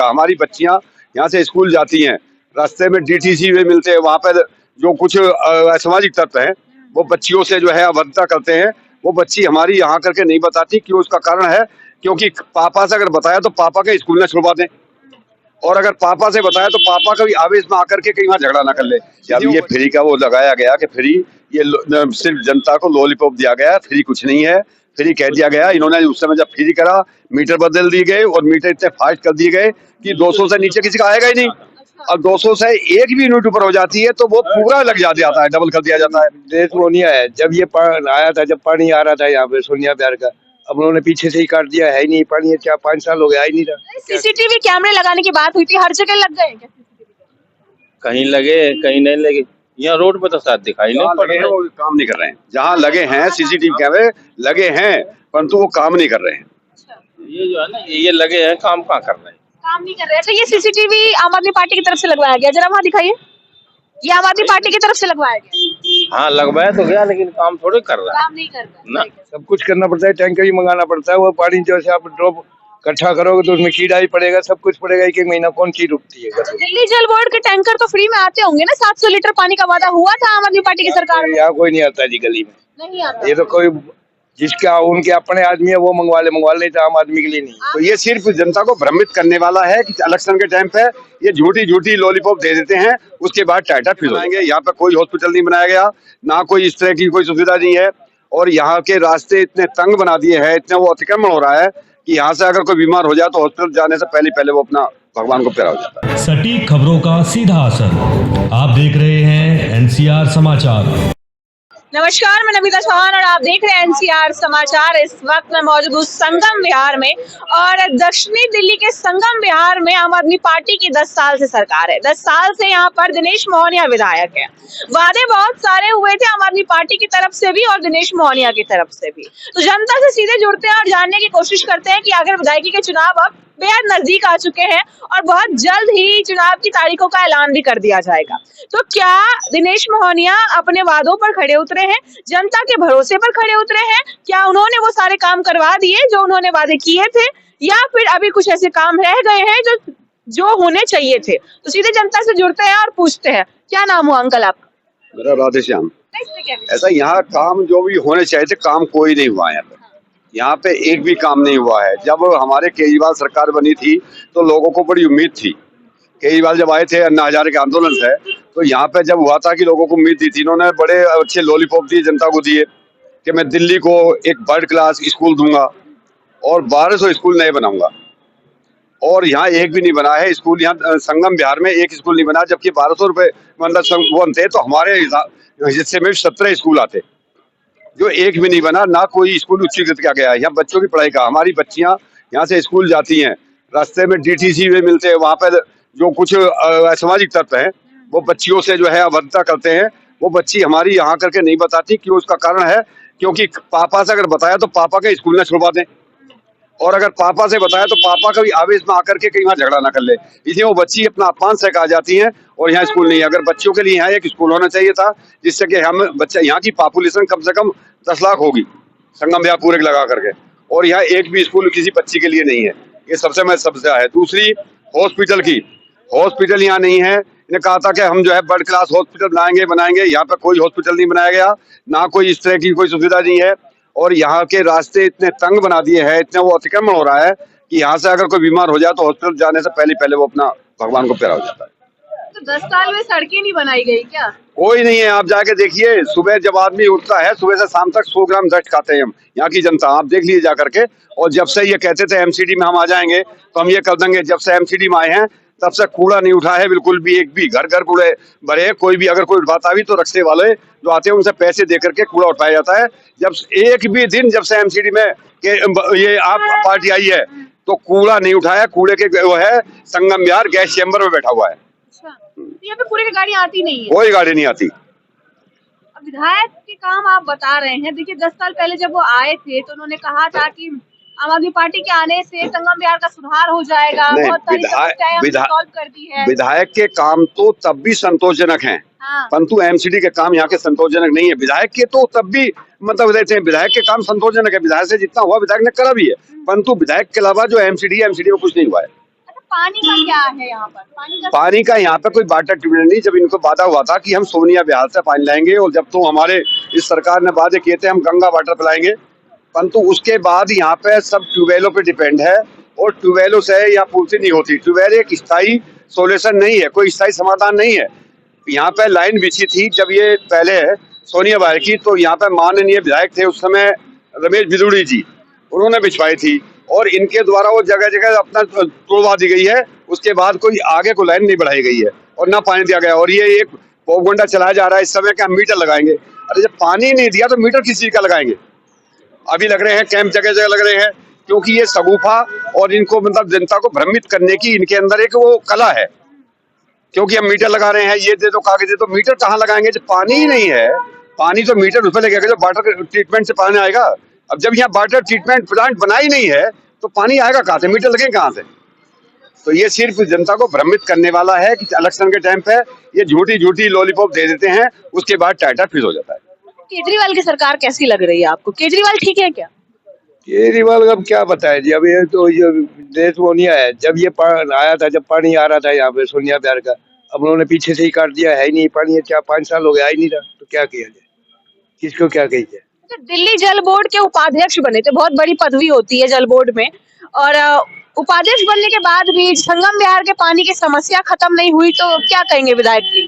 पड़ेगा। हमारी बच्चियां यहाँ से स्कूल जाती हैं, रास्ते में डीटीसी में मिलते हैं, वहाँ पर जो कुछ असामाजिक तत्व हैं वो बच्चियों से जो है अभद्रता करते हैं। वो बच्ची हमारी यहाँ करके नहीं बताती, क्यों? उसका कारण है क्योंकि पापा से अगर बताया तो पापा के स्कूल में छुड़वा दें, और अगर पापा से बताया तो पापा कभी आवेश में आकर के कहीं वहां झगड़ा ना कर ले। जब ये फ्री का वो लगाया गया कि फ्री, ये सिर्फ जनता को लॉलीपॉप दिया गया, फ्री कुछ नहीं है। फ्री कह दिया गया, इन्होंने उस समय जब फ्री करा मीटर बदल दिए गए और मीटर इतने फास्ट कर दिए गए कि 200 से नीचे किसी का आएगा ही नहीं। अब 200 से एक भी यूनिट ऊपर हो जाती है तो वो पूरा लग जाता है, डबल कर दिया जाता है। देश मोनिया है, जब ये आया था, जब पानी आ रहा था यहाँ पे सोनिया बिहार का, अब उन्होंने पीछे से ही काट दिया, है ही नहीं पानी। है 4-5 साल हो गया, ही नहीं रहा। सीसीटीवी कैमरे लगाने की बात हुई थी, हर जगह लग गए क्या? कहीं लगे कहीं नहीं लगे, यहाँ रोड पे तो शायद दिखाई नहीं पड़ रहे हैं, वो काम नहीं कर रहे हैं। जहाँ लगे हैं सीसीटीवी कैमरे लगे हैं, परंतु वो काम नहीं कर रहे हैं। ये जो है ना, ये लगे हैं, काम कहाँ कर रहे हैं, काम नहीं कर रहे। अच्छा, ये सीसीटीवी आम आदमी पार्टी की तरफ से लगवाया गया, जरा वहाँ दिखाइए। ये आम आदमी पार्टी की तरफ से लगवाया गया? हाँ लगवाया तो गया, लेकिन काम थोड़े कर रहा है, काम नहीं कर रहा ना। सब कुछ करना पड़ता है, टैंकर ही मंगाना पड़ता है। वो पानी जो से आप ड्रॉप इकट्ठा करोगे तो उसमें कीड़ा ही पड़ेगा, सब कुछ पड़ेगा। एक महीना कौन चीज रुकती है? दिल्ली जल बोर्ड के टैंकर तो फ्री में आते होंगे ना? 700 लीटर पानी का वादा हुआ था आम आदमी पार्टी की सरकार में। यहाँ कोई नहीं आता जी, गली में नहीं आता। ये तो कोई जिसका उनके अपने आदमी है वो मंगवा ले तो आम आदमी के लिए नहीं। तो ये सिर्फ जनता को भ्रमित करने वाला है कि इलेक्शन के टाइम पे ये झूठी लॉलीपॉप दे देते हैं, उसके बाद टाटा फिर बनाएंगे। यहाँ पे कोई हॉस्पिटल नहीं बनाया गया, ना कोई इस तरह की कोई सुविधा नहीं है, और यहाँ के रास्ते इतने तंग बना दिए हैं, इतना वो अतिक्रमण हो रहा है कि यहाँ से अगर कोई बीमार हो जाए तो हॉस्पिटल जाने से पहले वो अपना भगवान को प्यारा हो जाता है। सटीक खबरों का सीधा असर। आप देख रहे हैं एनसीआर समाचार। नमस्कार, मैं नमिता चौहान और आप देख रहे हैं एनसीआर समाचार। इस वक्त मैं मौजूद हूँ संगम विहार में, और दक्षिणी दिल्ली के संगम विहार में आम आदमी पार्टी की 10 साल से सरकार है। 10 साल से यहाँ पर दिनेश मोहनिया विधायक है। वादे बहुत सारे हुए थे आम आदमी पार्टी की तरफ से भी और दिनेश मोहनिया की तरफ से भी। तो जनता से सीधे जुड़ते हैं और जानने की कोशिश करते हैं कि आखिर विधायकी के चुनाव अब बेहद नजदीक आ चुके हैं और बहुत जल्द ही चुनाव की तारीखों का ऐलान भी कर दिया जाएगा। तो क्या दिनेश मोहनिया अपने वादों पर खड़े उतरे हैं, जनता के भरोसे पर खड़े उतरे हैं? क्या उन्होंने वो सारे काम करवा दिए जो उन्होंने वादे किए थे, या फिर अभी कुछ ऐसे काम रह गए हैं जो होने चाहिए थे? तो सीधे जनता से जुड़ते हैं और पूछते हैं। क्या नाम हुआ अंकल आपका? मेरा राधेश्याम। ऐसा यहाँ काम जो भी होने चाहिए थे, काम कोई नहीं हुआ है। यहाँ पे एक भी काम नहीं हुआ है। जब हमारे केजरीवाल सरकार बनी थी तो लोगों को बड़ी उम्मीद थी। केजरीवाल जब आए थे अन्ना हजारे के आंदोलन से, तो यहाँ पे जब हुआ था कि लोगों को उम्मीद दी थी, इन्होंने बड़े अच्छे लॉलीपॉप दिए जनता को दिए कि मैं दिल्ली को एक वर्ल्ड क्लास स्कूल दूंगा और 1200 स्कूल नए बनाऊंगा, और यहाँ एक भी नहीं बना है स्कूल। यहाँ संगम बिहार में एक स्कूल नहीं बना, जबकि 1200 रुपए मतलब वो थे, तो हमारे हिस्से में 17 स्कूल आते, जो एक भी नहीं बना। ना कोई स्कूल उच्चीकृत किया गया है यहाँ बच्चों की पढ़ाई का। हमारी बच्चियां यहाँ से स्कूल जाती हैं, रास्ते में डीटीसी में मिलते हैं, वहाँ पर जो कुछ असामाजिक तत्व हैं वो बच्चियों से जो है अभद्रता करते हैं। वो बच्ची हमारी यहाँ करके नहीं बताती, क्यों? उसका कारण है क्योंकि पापा से अगर बताया तो पापा के स्कूल में छुड़वा दें, और अगर पापा से बताया तो पापा कभी आवेश में आकर के कहीं वहां झगड़ा ना कर ले। इसलिए वो बच्ची अपना अपमान से आ जाती हैं और यहाँ स्कूल नहीं है। अगर बच्चों के लिए यहाँ एक स्कूल होना चाहिए था, जिससे कि हम बच्चा, यहाँ की पॉपुलेशन कम से कम 10 लाख होगी संगम बिहार पूरे लगा करके, और यहाँ एक भी स्कूल किसी बच्ची के लिए नहीं है। ये सबसे मैं समस्या है। दूसरी, हॉस्पिटल की, हॉस्पिटल यहाँ नहीं है। इन्हें कहा था कि हम जो है वर्ल्ड क्लास हॉस्पिटल बनाएंगे, यहाँ पे कोई हॉस्पिटल नहीं बनाया गया, ना कोई इस तरह की कोई सुविधा नहीं है, और यहाँ के रास्ते इतने तंग बना दिए हैं, इतना वो अतिक्रमण हो रहा है कि यहाँ से अगर कोई बीमार हो जाए तो हॉस्पिटल जाने से पहले वो अपना भगवान को प्यारा हो जाता है। तो 10 साल में सड़कें नहीं बनाई गई क्या? कोई नहीं है। आप जाके देखिए, सुबह जब आदमी उठता है, सुबह से शाम तक 100 ग्राम दस्त खाते हैं हम, यहाँ की जनता। आप देख लीजिए जा करके। और जब से ये कहते थे एमसीडी में हम आ जाएंगे तो हम ये कर देंगे, जब से एमसीडी में आए हैं तब से कूड़ा नहीं उठा है बिल्कुल भी, एक भी। घर घर कूड़े भरे। कोई भी अगर कोई उठवाता भी तो रक्शे वाले जो आते हैं उनसे पैसे दे करके कूड़ा उठाया जाता है। जब एक भी दिन जब से एमसीडी में ये आप पार्टी आई है तो कूड़ा नहीं उठाया। कूड़े के वो है संगम बिहार गैस चेम्बर में बैठा हुआ है। यहाँ पे पूरी गाड़ी आती नहीं है, कोई गाड़ी नहीं आती। अब विधायक के काम आप बता रहे हैं। देखिए 10 साल पहले जब वो आए थे तो उन्होंने कहा था कि आम आदमी पार्टी के आने से संगम बिहार का सुधार हो जाएगा, बहुत सारी समस्याएं हमने सॉल्व कर दी है। विधायक के काम तो तब भी संतोषजनक हैं, परंतु एमसीडी के काम यहाँ के संतोषजनक नहीं है। विधायक के तो तब भी मतलब देते हैं, विधायक के काम संतोषजनक है। विधायक से जितना हुआ विधायक ने करा भी है, परंतु विधायक के अलावा जो एमसीडी में कुछ नहीं हुआ है। पानी का क्या है यहाँ पर? पानी का यहाँ पे कोई वाटर ट्रीटमेंट नहीं। जब इनको वादा हुआ था कि हम सोनिया बिहार से पानी लाएंगे, और जब तो हमारे इस सरकार ने वादे किए थे हम गंगा वाटर पिलाएंगे, परंतु उसके बाद यहाँ पे सब ट्यूबवेलों पे डिपेंड है, और ट्यूबवेलों से यहाँ पूर्ति नहीं होती। ट्यूबवेल एक स्थायी सोल्यूशन नहीं है, कोई स्थायी समाधान नहीं है। यहाँ पे लाइन बिछी थी जब ये पहले सोनिया बाई की, तो यहाँ पे माननीय विधायक थे उस समय रमेश बिदुड़ी जी, उन्होंने बिछवाई थी, और इनके द्वारा वो जगह जगह अपना तोड़वा दी गई है। उसके बाद कोई आगे को लाइन नहीं बढ़ाई गई है और ना पानी दिया गया, और ये एक प्रोपगंडा चलाया जा रहा है इस समय कि हम मीटर लगाएंगे। अरे जब पानी नहीं दिया तो मीटर किस चीज का लगाएंगे? अभी लग रहे हैं कैंप, जगह जगह लग रहे हैं, क्योंकि ये सगुफा और इनको मतलब जनता को भ्रमित करने की इनके अंदर एक वो कला है। क्योंकि हम मीटर लगा रहे हैं, ये दे दो कागज दे, तो मीटर कहाँ लगाएंगे जब पानी ही नहीं है? पानी तो मीटर उसमें लगेगा जो वाटर ट्रीटमेंट से पानी आएगा। अब जब यहाँ वाटर ट्रीटमेंट प्लांट बना ही नहीं है तो पानी आएगा कहाँ से? मीटर लगेंगे कहाँ से? तो ये सिर्फ जनता को भ्रमित करने वाला है कि इलेक्शन के टाइम पे ये झूठी झूठी लॉलीपॉप दे देते हैं, उसके बाद टाटा फिर हो जाता है। केजरीवाल की सरकार कैसी लग रही है आपको? केजरीवाल ठीक है क्या? केजरीवाल अब क्या बताए जी। अब ये तो ये देश वो नहीं आया। जब ये आया था, जब पानी आ रहा था यहाँ पे सोनिया बिहार का, अब उन्होंने पीछे से ही काट दिया, है ही नहीं पानी। 4-5 साल हो गया, आ ही नहीं रहा, तो क्या किया जाए, किसको क्या कही जाए। तो दिल्ली जल बोर्ड के उपाध्यक्ष बने थे, बहुत बड़ी पदवी होती है जल बोर्ड में, और उपाध्यक्ष बनने के बाद भी संगम विहार के पानी की समस्या खत्म नहीं हुई, तो क्या कहेंगे विधायक की?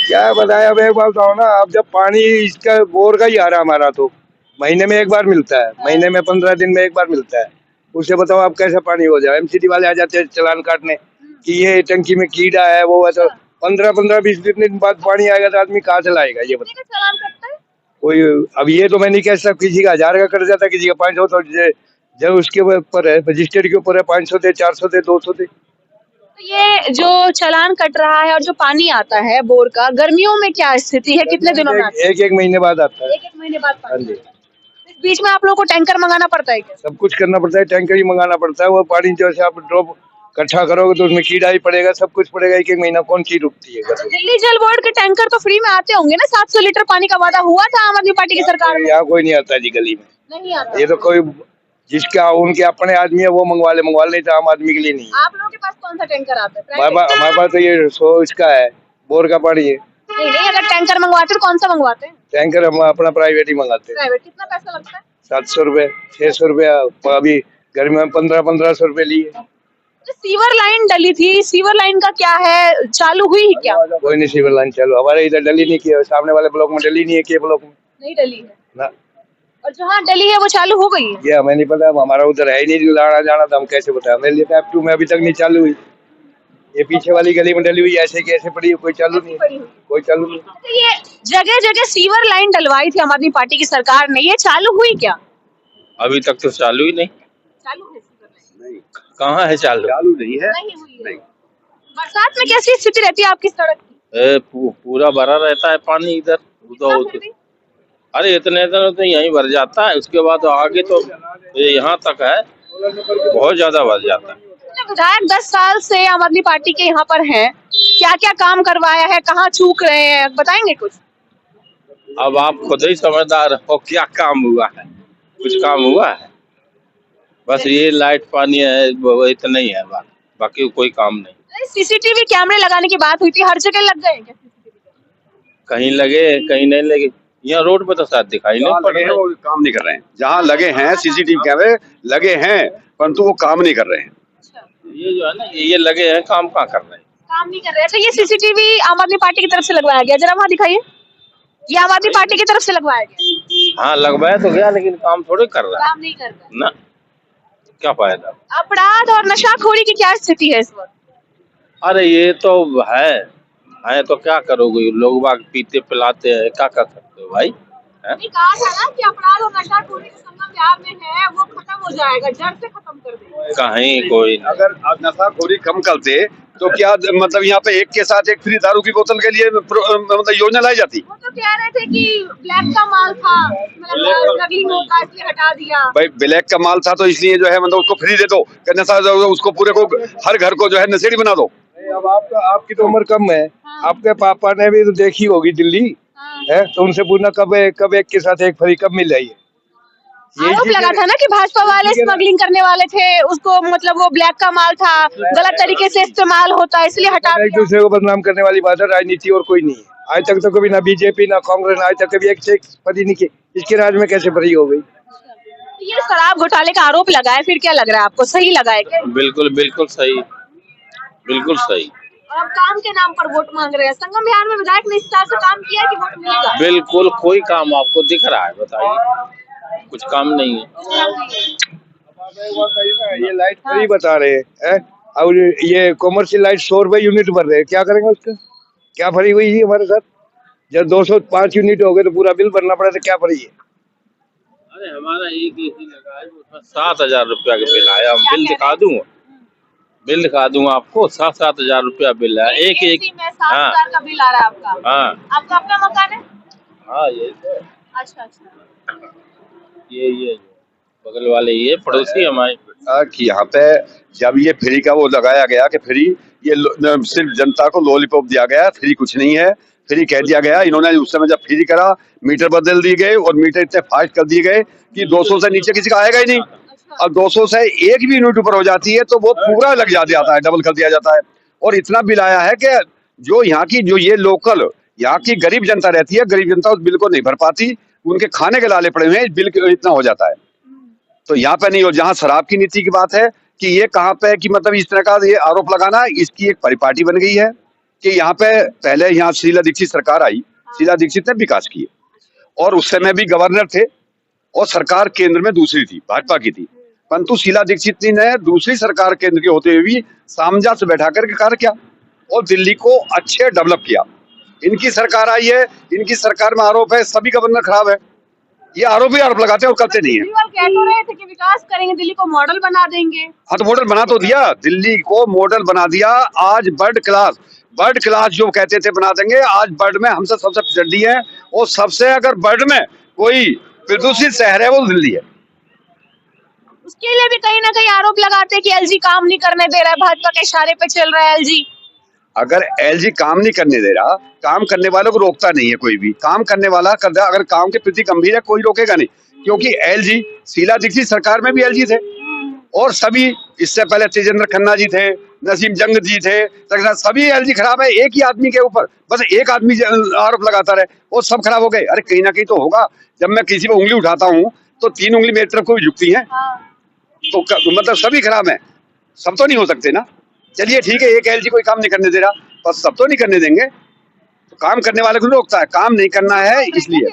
क्या बताया, अब एक बात बताओ ना। अब जब पानी इसका बोर का ही आ रहा हमारा, तो महीने में एक बार मिलता है, महीने में 15 दिन में एक बार मिलता है। उससे बताओ आप कैसा पानी हो जाए। एमसीडी वाले आ जाते हैं चलान काटने कि ये टंकी में कीड़ा है, वो ऐसा। 15-20 दिन बाद पानी आएगा तो आदमी कहाँ से लाएगा, ये बताओ। चलान कटता है कोई अब ये तो मैं नहीं कह सकता, किसी का 1000 का कर जाता है, किसी का 500, तो जब उसके ऊपर है, रजिस्टर के ऊपर है, 500 दे, 400 दे, 200 दे। तो ये जो चालान कट रहा है और जो पानी आता है बोर का, गर्मियों में क्या स्थिति है? कितने दिनों में आता है? एक महीने बाद आता है। एक महीने बाद हाँ पानी। जी। इस बीच में आप लोगों को टैंकर मंगाना पड़ता है क्या? सब कुछ करना पड़ता है, टैंकर ही मंगाना पड़ता है। वो पानी जैसे आप ड्रॉप इकट्ठा करोगे तो उसमें कीड़ा ही पड़ेगा, सब कुछ पड़ेगा। एक महीना कौन चीज रुकती है? दिल्ली जल बोर्ड के टैंकर तो फ्री में आते होंगे ना? 700 लीटर पानी का वादा हुआ था आम आदमी पार्टी की सरकार में। यहाँ कोई नहीं आता जी गली में, नहीं आता। ये तो कोई जिसका उनके अपने आदमी है वो मंगवा ले तो आम आदमी के लिए नहीं। आप लोगों के पास कौन सा टैंकर आता है? हमारे पास तो ये 100 इसका है, बोर का पानी है। नहीं, अगर टैंकर मंगवाते तो कौन सा मंगवाते हैं? टैंकर हम अपना प्राइवेट ही मंगाते हैं। प्राइवेट। कितना पैसा लगता है? 700 रुपए, 600 रुपया। अभी गर्मी में 1500 रुपए लिए। जो सीवर लाइन डली थी, सीवर लाइन का क्या है, चालू हुई है क्या? कोई नहीं सीवर लाइन चालू, हमारे इधर डली नहीं किया, सामने वाले ब्लॉक में डली नहीं है, के ब्लॉक में नहीं डली है ना। और जहाँ डली है वो चालू हो गई है? ये हमें नहीं पता, हमारा उधर है ही नहीं, लाना जाना था, हम कैसे बताया। मेरे लिए F2 में अभी तक नहीं चालू हुई। ये पीछे वाली गली में डली हुई ऐसे की ऐसे पड़ी है, कोई चालू नहीं है, कोई चालू नहीं। तो ये जगह जगह सीवर लाइन डलवाई थी आम आदमी पार्टी की सरकार ने, ये चालू हुई क्या? अभी तक तो चालू ही नहीं। चालू है सीवर लाइन? नहीं, कहाँ है चालू? चालू नहीं है। नहीं हुई है। बरसात में कैसी स्थिति रहती है आपकी सड़क की? पूरा भरा रहता है पानी इधर उधर। अरे इतने तो यहीं भर जाता है, उसके बाद आगे तो यहाँ तक है, बहुत ज्यादा भर जाता है। विधायक 10 साल से आम आदमी पार्टी के यहाँ पर हैं, क्या क्या काम करवाया है, कहाँ चूक रहे हैं, बताएंगे कुछ? अब आप खुद ही समझदार हो, क्या काम हुआ है? कुछ काम हुआ है? बस ये लाइट पानी है, वो इतना ही है, बाकी कोई काम नहीं। सीसीटीवी कैमरे लगाने की बात हुई थी, हर जगह लग गए क्या? कहीं लगे कहीं नहीं लगे। यहाँ रोड पे तो शायद दिखाई नहीं पड़ रहे, वो काम नहीं कर रहे हैं। जहाँ लगे हैं सीसीटीवी कैमरे लगे हैं, परंतु वो काम नहीं कर रहे हैं। ये जो है ना, ये लगे हैं, काम कहाँ कर रहे हैं? काम नहीं कर रहे। अच्छा, ये सीसीटीवी आम आदमी पार्टी की तरफ से लगवाया गया, जरा वहाँ दिखाइए। ये आम आदमी पार्टी की तरफ से लगवाया गया? हाँ लगवाया तो गया, लेकिन काम थोड़ी कर रहा है। काम नहीं कर रहा ना, क्या फायदा? अपराध और नशाखोरी की क्या स्थिति है इस वक्त? अरे ये तो है तो क्या करोगे? लोग बाग पीते पिलाते हैं, क्या कर सकते हो भाई? नहीं, कहा था ना कि अपराध और नशाखोरी जो संगम विहार में है वो खत्म हो जाएगा, जड़ से खत्म कर देंगे। कहीं कोई नहीं। अगर नशाखोरी कम करते तो क्या मतलब यहाँ पे एक के साथ एक फ्री दारू की बोतल के लिए मतलब योजना लाई जाती? वो तो कह रहे थे कि ब्लैक का माल था, मतलब स्मगलिंग होता, इसलिए हटा दिया। भाई ब्लैक का माल था तो इसलिए जो है मतलब उसको फ्री दे दो, नशा उसको पूरे को हर घर को जो है नशेड़ी बना दो। अब आपकी तो उम्र कम है, आपके पापा ने भी तो देखी होगी दिल्ली है, तो उनसे पूछना कब एक के साथ एक फ्री कब मिल रही है? आरोप लगा था ना कि भाजपा वाले स्मगलिंग करने वाले थे, उसको मतलब वो ब्लैक का माल था, गलत तरीके से इस्तेमाल होता है, इसलिए हटा एक दूसरे को बदनाम करने वाली बात है, राजनीति और कोई नहीं है। आज तक तो कभी ना बीजेपी ना कांग्रेस, आज तक कभी एक से एक पति नहीं की, इसके राज में कैसे भरी हो गई। ये शराब घोटाले का आरोप लगा है, फिर क्या लग रहा है आपको, सही लगा है क्या? बिल्कुल बिल्कुल सही, बिल्कुल सही। और अब काम के नाम पर वोट मांग रहे हैं। संगम बिहार में विधायक ने इस तरह से काम किया कि वोट मिलेगा? बिल्कुल कोई काम आपको दिख रहा है, बताइए, कुछ काम नहीं है। ये लाइट फ्री बता रहे हैं और ये कॉमर्शियल लाइट 100 रुपए यूनिट भर रहे हैं, क्या करेंगे उसका? क्या फ्री हुई है हमारे साथ? जब 205 यूनिट हो गए तो पूरा बिल भरना पड़ा, तो क्या फ्री है? अरे हमारा एक एसी लगा है, उसमें 7,000 रुपया का बिल आया। बिल दिखा दूंगा, बिल दिखा दूंगा आपको। 7,000 रुपया बिल है। एक में 7,000 का बिल आ रहा है आपका? हाँ आपका अपना मकान है? हाँ, ये तो अच्छा, ये बगल वाले ये पड़ोसी हमारे। कि यहाँ पे जब ये फ्री का वो लगाया गया कि फ्री, ये सिर्फ जनता को लॉलीपॉप दिया गया, फ्री कुछ नहीं है, फ्री कह दिया गया। इन्होंने उस समय जब फ्री करा, मीटर बदल दिए गए और मीटर इतने फास्ट कर दिए गए कि 200 से नीचे किसी का आएगा ही नहीं। और 200 से एक भी यूनिट ऊपर हो जाती है तो वो पूरा लग जाता है, डबल कर दिया जाता है। और इतना बिल आया है कि जो यहाँ की जो ये लोकल यहाँ की गरीब जनता रहती है, गरीब जनता उस बिल को नहीं भर पाती, उनके खाने के लाले पड़े हुए हैं, बिल इतना हो जाता है। तो यहाँ पे नहीं हो। जहाँ शराब की नीति की बात है कि ये कहाँ पे कि मतलब इस तरह का ये आरोप लगाना, इसकी एक परिपाटी बन गई है कि यहाँ पे पहले यहाँ शीला दीक्षित सरकार आई, शीला दीक्षित ने विकास किए और उस समय भी गवर्नर थे और सरकार केंद्र में दूसरी थी, भाजपा की थी। परंतु शीला दीक्षित ने दूसरी सरकार केंद्र के होते हुए भी सामंजस्य से बैठा करके कार्य किया और दिल्ली को अच्छे डेवलप किया। इनकी सरकार आई है, इनकी सरकार में आरोप है सभी गवर्नर खराब है, ये आरोप ही आरोप लगाते हैं और करते नहीं है। कह तो रहे थे कि विकास करेंगे, दिल्ली को मॉडल बना देंगे। हाँ तो मॉडल बना तो दिया, दिल्ली को मॉडल बना दिया। आज वर्ल्ड क्लास जो कहते थे बना देंगे, आज वर्ल्ड में हमसे सबसे पिछड़ी है और सबसे अगर वर्ल्ड में कोई प्रदूषित शहर है वो दिल्ली है। उसके लिए भी कहीं ना कहीं आरोप लगाते हैं कि एलजी काम नहीं करने दे रहा है, भाजपा के इशारे पे चल रहा है एलजी। अगर एलजी काम नहीं करने दे रहा, काम करने वालों को रोकता नहीं है कोई भी। काम करने वाला कर रहा, अगर काम के प्रति गंभीर है कोई रोकेगा नहीं, क्योंकि एलजी शीला दीक्षित सरकार में भी एलजी थे और सभी इससे पहले तेजेंद्र खन्ना जी थे, नसीम जंग जी थे, सभी एलजी खराब है। एक ही आदमी के ऊपर बस एक आदमी आरोप लगाता रहे और सब खराब हो गए। अरे कहीं ना कहीं तो होगा। जब मैं किसी पे उंगली उठाता हूँ तो 3 उंगली मेरी तरफ को भी झुकती है, तो मतलब सभी खराब है, सब तो नहीं हो सकते ना। चलिए ठीक है, एक एलजी कोई काम नहीं करने दे रहा, बस सब तो नहीं करने देंगे। तो काम करने वाले को रोकता है, काम नहीं करना है इसलिए।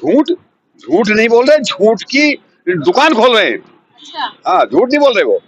झूठ नहीं बोल रहे, झूठ की दुकान खोल रहे हैं। हाँ, झूठ नहीं बोल रहे, वो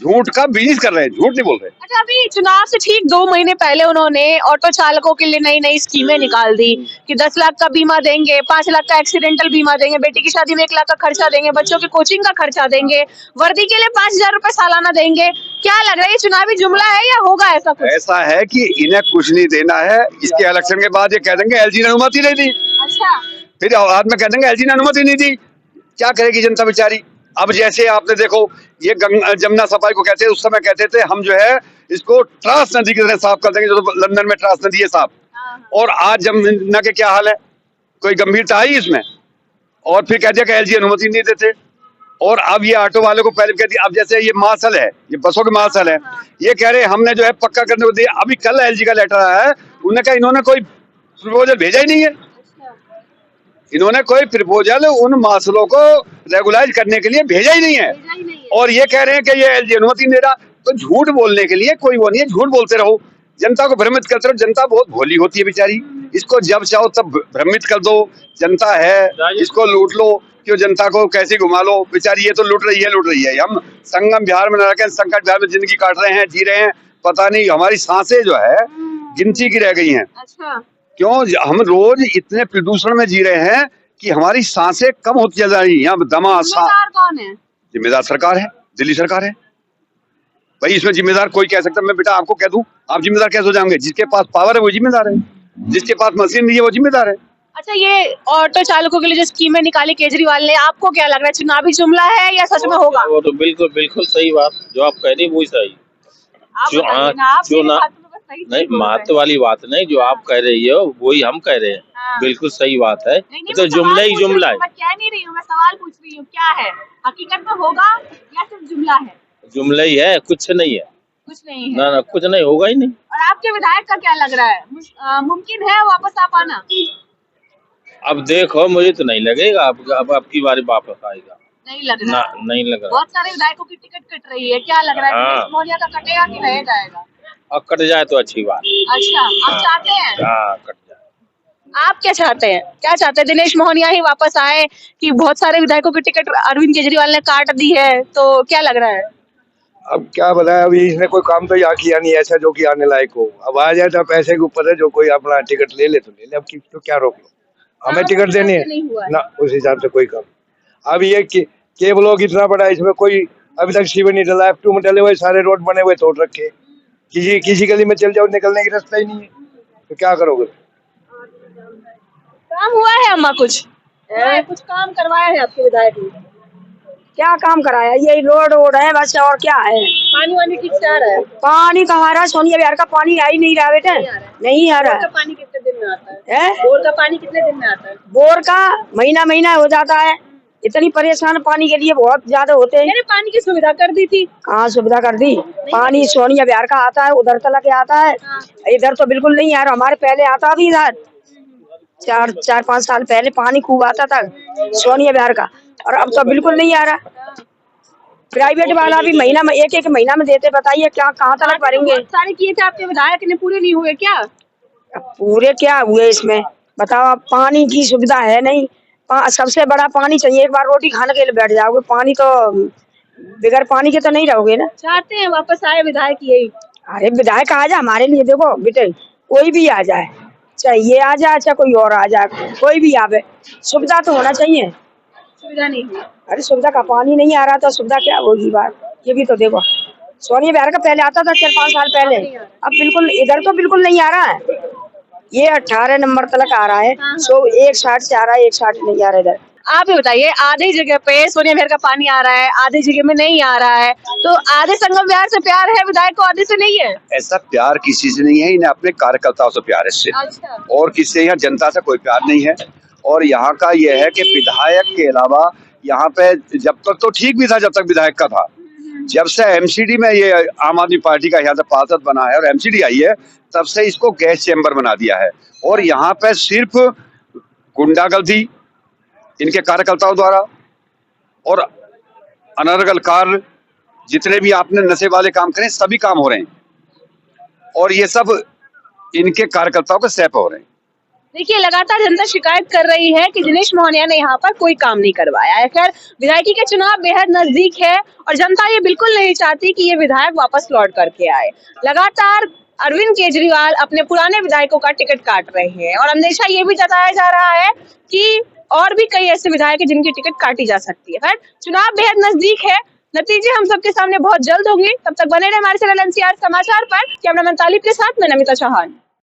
झूठ का बिजनेस कर रहे हैं, झूठ नहीं बोल रहे। अच्छा, अभी चुनाव से ठीक 2 महीने पहले उन्होंने ऑटो चालकों के लिए नई नई स्कीमें निकाल दी कि 10 लाख का बीमा देंगे, 5 लाख का एक्सीडेंटल बीमा देंगे, बेटी की शादी में 1 लाख का खर्चा देंगे, बच्चों की कोचिंग का खर्चा देंगे, वर्दी के लिए 5,000 रुपए सालाना देंगे। क्या लग रहा है, ये चुनावी जुमला है या होगा ऐसा कुछ? ऐसा है कि इन्हें कुछ नहीं देना है, इसके इलेक्शन के बाद ये कह देंगे एलजी ने अनुमति नहीं दी। अच्छा, फिर बाद में कह देंगे एलजी ने अनुमति नहीं दी। क्या करेगी जनता बेचारी? अब जैसे आपने देखो ये जमुना सफाई को कहते हैं, उस समय कहते थे हम जो है इसको ट्रांस नदी की तरह साफ कर देंगे, जो लंदन में ट्रांस नदी है साफ। और आज जमुना के क्या हाल है, कोई गंभीरता आई इसमें? और फिर कह दिया कि एलजी अनुमति नहीं देते। और अब ये ऑटो वाले को पहले कह दिया, अब जैसे ये मार्शल है, ये बसों के मार्शल है, ये कह रहे हमने जो है पक्का करने को दिया। अभी कल एलजी का लेटर आया है, उन्होंने कहा इन्होंने कोई प्रपोजल भेजा ही नहीं है। इन्होंने कोई प्रपोजल उन मार्शलों को रेगुलाइज करने के लिए भेजा ही नहीं है और ये कह रहे हैं कि ये एलजी अनुमति नहीं दे रहा। तो झूठ बोलने के लिए कोई वो नहीं है, झूठ बोलते रहो, जनता को भ्रमित करते रहो। जनता बहुत भोली होती है बेचारी, इसको जब चाहो तब भ्रमित कर दो। जनता है, इसको लूट लो, क्यों जनता को कैसे घुमा लो। बेचारी ये तो लूट रही है। हम संगम बिहार में न रहकर संकट बिहार में जिंदगी काट रहे हैं, जी रहे हैं, पता नहीं हमारी सांसें जो है गिनती की रह गई हैं। अच्छा, क्यों हम रोज इतने प्रदूषण में जी रहे हैं कि हमारी सांसें कम होती जा रही हैं। दमा कौन है? जिम्मेदार सरकार है, दिल्ली सरकार है भाई। इसमें जिम्मेदार कोई कह सकता है, मैं बेटा आपको कह दूं आप जिम्मेदार कैसे हो जाएंगे? जिसके पास पावर है वो जिम्मेदार है, जिसके पास मशीन नहीं है वो जिम्मेदार है। अच्छा, ये ऑटो चालकों के लिए जो स्कीमें निकाली केजरीवाल ने, आपको क्या लग रहा है, चुनावी जुमला है या सच में होगा? वो तो बिल्कुल बिल्कुल सही बात जो आप कह रही है, वही सही। नहीं, महत्व वाली बात नहीं, जो आप कह रही हो वही हम कह रहे हैं। हाँ। बिल्कुल सही बात है, नहीं, ये तो मैं जुमला सवाल ही पूछ रही जुमला हूँ, है। मैं कह नहीं रही हूँ, मैं सवाल पूछ रही हूँ क्या है, हकीकत में होगा या सिर्फ जुमला है? जुमला ही है, कुछ नहीं है। कुछ नहीं है। ना ना, कुछ नहीं होगा ही नहीं। और आपके विधायक का क्या लग रहा है, मुमकिन है वापस आ पाना? अब देखो, मुझे तो नहीं लगेगा अब आपकी बारी वापस आएगा। नहीं लग रहा ना, है। नहीं लग रहा। बहुत सारे विधायकों की टिकट कट रही है, क्या लग रहा है हाँ। दिनेश मोहनिया का कटेगा कि रह जाएगा? अब कट जाए तो अच्छी बात। अच्छा, आप चाहते हैं? हाँ, कट जाए। आप क्या चाहते हैं, क्या चाहते हैं, दिनेश मोहनिया ही वापस आए कि बहुत सारे विधायकों की टिकट अरविंद केजरीवाल ने काट दी है, तो क्या लग रहा है? अब क्या बताया, अभी इसने कोई काम तो यहाँ किया नहीं ऐसा जो कि आने लायक हो। अब आ जाए तो पैसे के ऊपर है, जो कोई अपना टिकट ले ले तो ले ले, अब तो क्या रोक लो। हमें टिकट देनी है नहीं हुआ है। ना, उस हिसाब से कोई काम। अब ये केबल लोग इतना बड़ा, इसमें कोई अभी तक सीवर नहीं डला, F2 में डले हुए सारे रोड बने हुए तोड़ रखे, किसी गली में चल जाओ निकलने की रास्ता ही नहीं है, तो क्या करोगे। काम हुआ है अम्मा कुछ? कुछ काम करवाया है आपके विधायक ने? क्या काम कराया, ये रोड है बस, और क्या है। पानी वानी ठीक से आ रहा है? पानी कहाँ आ रहा, सोनिया बिहार का पानी आ ही नहीं रहा बेटे, नहीं आ बोर रहा का पानी कितने दिन में आता है? है। बोर का पानी कितने दिन में आता है? बोर का महीना महीना हो जाता है, इतनी परेशान पानी के लिए बहुत ज्यादा होते हैं। मैंने पानी की सुविधा कर दी थी। कहाँ सुविधा कर दी, पानी सोनिया बिहार का आता है, उधर तलक के आता है, इधर तो बिल्कुल नहीं आ रहा। हमारे पहले आता भी इधर 4-5 साल पहले पानी खूब आता था सोनिया बिहार का, और अब तो बिल्कुल नहीं आ रहा। प्राइवेट वाला भी महीना में एक महीना में देते, बताइए क्या कहाँ तक भरेंगे। सारे किए थे आपके विधायक ने, पूरे नहीं हुए क्या? पूरे क्या हुए इसमें बताओ आप, पानी की सुविधा है नहीं। सबसे बड़ा पानी चाहिए, एक बार रोटी खाने के लिए बैठ जाओगे, पानी तो बगैर पानी के तो नहीं रहोगे ना। चाहते हैं वापस आए विधायक यही? अरे विधायक आ जाए हमारे लिए, देखो बेटे कोई भी आ जाए, चाहे ये आ जाए चाहे कोई और आ जाए, कोई भी आवे, सुविधा तो होना चाहिए। सुविधा नहीं हुई। अरे सुविधा का पानी नहीं आ रहा तो सुविधा क्या होगी बात, ये भी तो देखो। सोनिया बिहार का पहले आता था 4-5 साल पहले, अब बिल्कुल इधर तो बिल्कुल नहीं आ रहा है। ये 18 नंबर तक आ रहा है, सो 160 से आ रहा है, 160 नहीं आ रहा इधर। आप ये बताइए, आधी जगह पे सोनिया बिहार का पानी आ रहा है, आधी जगह में नहीं आ रहा है, तो आधे संगम बिहार से प्यार है विधायक को, आधे से नहीं है? ऐसा प्यार किसी से नहीं है, इन्हें अपने कार्यकर्ताओं से प्यार है इससे, अच्छा। और किससे, यहाँ जनता से कोई प्यार नहीं है। और यहाँ का यह है कि विधायक के अलावा यहाँ पे जब तक तो ठीक भी था, जब तक विधायक का था, जब से एमसीडी में ये आम आदमी पार्टी का यहाँ से पार्षद बना है और एमसीडी आई है, तब से इसको गैस चैम्बर बना दिया है। और यहाँ पे सिर्फ गुंडागर्दी इनके कार्यकर्ताओं द्वारा और अनर्गल कार्य, जितने भी आपने नशे वाले काम करे सभी काम हो रहे हैं, और ये सब इनके कार्यकर्ताओं के सैप हो रहे हैं। देखिए, लगातार जनता शिकायत कर रही है कि दिनेश मोहनिया ने यहाँ पर कोई काम नहीं करवाया है। खैर, विधायकी के चुनाव बेहद नजदीक है और जनता ये बिल्कुल नहीं चाहती कि ये विधायक वापस लौट करके आए। लगातार अरविंद केजरीवाल अपने पुराने विधायकों का टिकट काट रहे हैं और अंदेशा ये भी जताया जा रहा है कि और भी कई ऐसे विधायक हैं जिनकी टिकट काटी जा सकती है। खैर, चुनाव बेहद नजदीक है, नतीजे हम सबके सामने बहुत जल्द होंगे। तब तक बने रहे हमारे चैनल NCR समाचार पर। कैमरामैन तालिब के साथ मैं नमिता चौहान।